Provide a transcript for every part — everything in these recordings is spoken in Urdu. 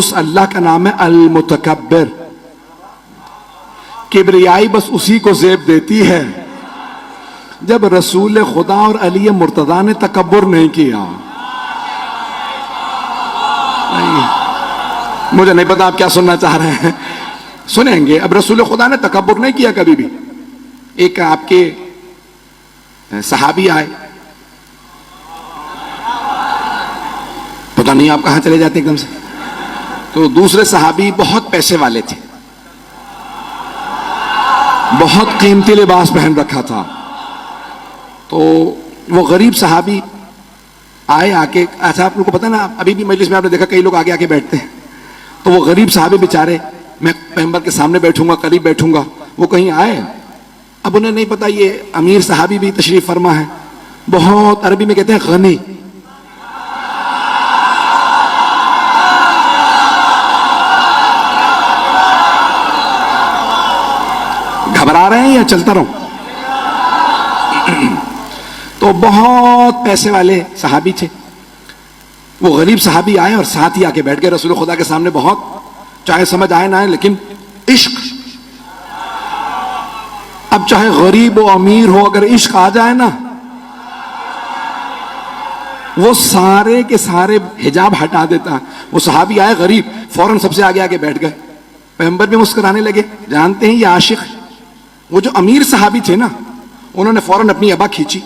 اس اللہ کا نام ہے المتکبر. کبریائی بس اسی کو زیب دیتی ہے جب رسول خدا اور علی مرتضیٰ نے تکبر نہیں کیا. مجھے نہیں پتا آپ کیا سننا چاہ رہے ہیں, سنیں گے. اب رسول خدا نے تکبر نہیں کیا کبھی بھی. ایک آپ کے صحابی آئے, پتہ نہیں آپ کہاں چلے جاتے ایک دم سے. تو دوسرے صحابی بہت پیسے والے تھے, بہت قیمتی لباس پہن رکھا تھا. تو وہ غریب صحابی آئے, آ کے, ایسا آپ لوگوں کو پتا نا, ابھی بھی مجلس میں آپ نے دیکھا کئی لوگ آگے آگے بیٹھتے ہیں. تو وہ غریب صحابی بیچارے, میں پیغمبر کے سامنے بیٹھوں گا, قریب بیٹھوں گا, وہ کہیں آئے. اب انہیں نہیں پتا یہ امیر صحابی بھی تشریف فرما ہے, بہت عربی میں کہتے ہیں غنی. گھبرا رہے ہیں یا چلتا رہوں؟ تو بہت پیسے والے صحابی تھے. وہ غریب صحابی آئے اور ساتھ ہی آ کے بیٹھ گئے رسول خدا کے سامنے. بہت, چاہے سمجھ آئے نہ آئے, لیکن عشق. اب چاہے غریب ہو امیر ہو, اگر عشق آ جائے نا, وہ سارے کے سارے حجاب ہٹا دیتا. وہ صحابی آئے غریب, فوراً سب سے آگے آگے بیٹھ گئے. پیغمبر بھی مسکرانے لگے, جانتے ہیں یہ عاشق. وہ جو امیر صحابی تھے نا, انہوں نے فوراً اپنی ابا کھینچی.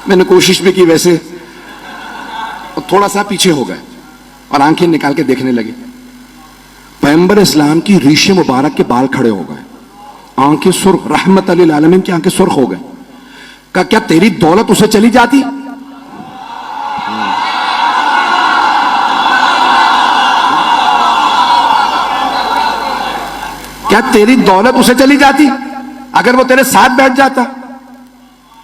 میں نے کوشش بھی کی ویسے, تھوڑا سا پیچھے ہو گئے اور آنکھیں نکال کے دیکھنے لگے. پیغمبر اسلام کی ریش مبارک کے بال کھڑے ہو گئے, آنکھیں سرخ, رحمت للعالمین کی آنکھیں سرخ ہو گئے. کہا کیا تیری دولت اسے چلی جاتی؟ کیا تیری دولت اسے چلی جاتی اگر وہ تیرے ساتھ بیٹھ جاتا؟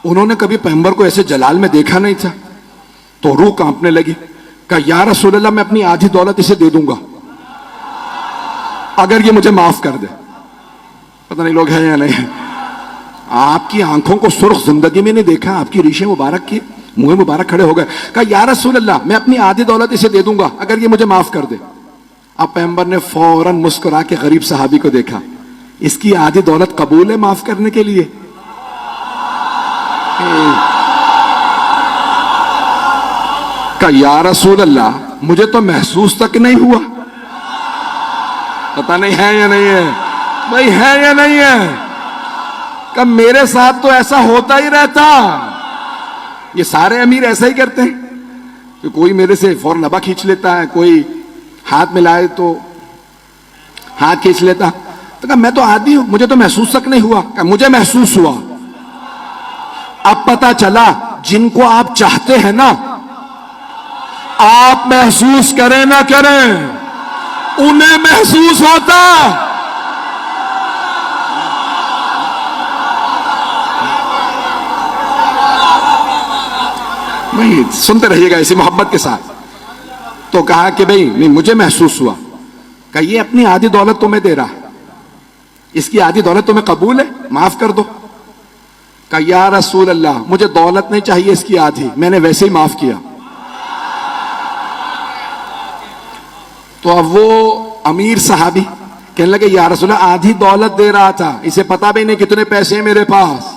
انہوں نے کبھی پیغمبر کو ایسے جلال میں دیکھا نہیں تھا. تو روح کانپنے لگی. کہا یا رسول اللہ, میں اپنی آدھی دولت اسے دے دوں گا اگر یہ مجھے معاف کر دے. پتہ نہیں لوگ ہیں یا نہیں. آپ کی آنکھوں کو سرخ زندگی میں نہیں دیکھا, آپ کی ریشیں مبارک کی, منہ مبارک کھڑے ہو گئے. کہا یا رسول اللہ, میں اپنی آدھی دولت اسے دے دوں گا اگر یہ مجھے معاف کر دے. اب پیغمبر نے فوراً مسکرا کے غریب صحابی کو دیکھا, اس کی آدھی دولت قبول ہے معاف کرنے کے لیے؟ کہ یا رسول اللہ, مجھے تو محسوس تک نہیں ہوا. پتہ نہیں ہے یا نہیں ہے بھائی, ہے یا نہیں ہے؟ کہ میرے ساتھ تو ایسا ہوتا ہی رہتا. یہ سارے امیر ایسا ہی کرتے ہیں کہ کوئی میرے سے فوراً ابا کھینچ لیتا ہے, کوئی ہاتھ ملائے تو ہاتھ کھینچ لیتا. تو کہا میں تو عادی ہوں, مجھے تو محسوس تک نہیں ہوا. کہ مجھے محسوس ہوا. اب پتا چلا جن کو آپ چاہتے ہیں نا, آپ محسوس کریں نہ کریں, انہیں محسوس ہوتا. بھائی سنتے رہیے گا اسی محبت کے ساتھ. تو کہا کہ بھائی نہیں, مجھے محسوس ہوا. کہ یہ اپنی آدھی دولت تمہیں دے رہا, اس کی آدھی دولت تمہیں قبول ہے, معاف کر دو. کہ یا رسول اللہ, مجھے دولت نہیں چاہیے اس کی آدھی, میں نے ویسے ہی معاف کیا. تو اب وہ امیر صحابی کہنے لگے یا رسول اللہ, آدھی دولت دے رہا تھا, اسے پتا بھی نہیں کتنے پیسے ہیں میرے پاس.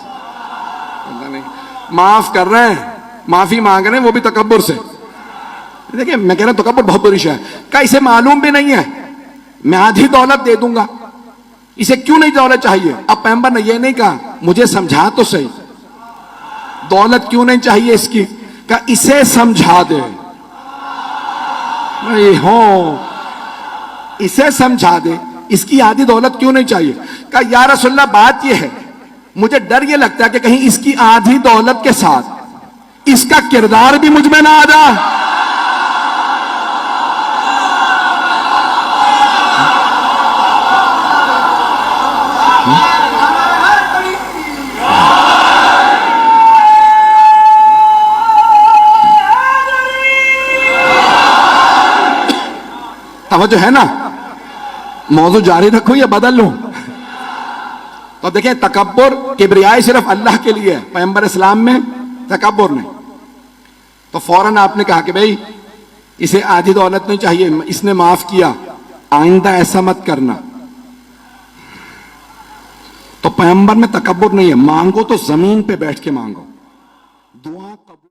معاف کر رہے ہیں, معافی مانگ رہے ہیں, وہ بھی تکبر سے. دیکھیں میں کہہ رہا ہوں تکبر بہت بری شے ہے. کہ اسے معلوم بھی نہیں ہے, میں آدھی دولت دے دوں گا, اسے کیوں نہیں دولت چاہیے؟ اب پیغمبر نے یہ نہیں کہا مجھے سمجھا تو صحیح, دولت کیوں نہیں چاہیے اس کی. کہ اسے سمجھا دے. نہیں ہو, اسے سمجھا دے, اس کی آدھی دولت کیوں نہیں چاہیے. کہ یا رسول اللہ, بات یہ ہے مجھے ڈر یہ لگتا ہے کہ کہیں اس کی آدھی دولت کے ساتھ اس کا کردار بھی مجھ میں نہ آ جائے. توجہ ہے نا, موضوع جاری رکھو یا بدل لوں؟ تو دیکھیں تکبر کبریائی صرف اللہ کے لیے ہے, پیغمبر اسلام میں تکبر نہیں. تو فوراً آپ نے کہا کہ بھائی اسے آدھی دولت نہیں چاہیے، اس نے معاف کیا، آئندہ ایسا مت کرنا. تو پیغمبر میں تکبر نہیں ہے، مانگو تو زمین پہ بیٹھ کے مانگو.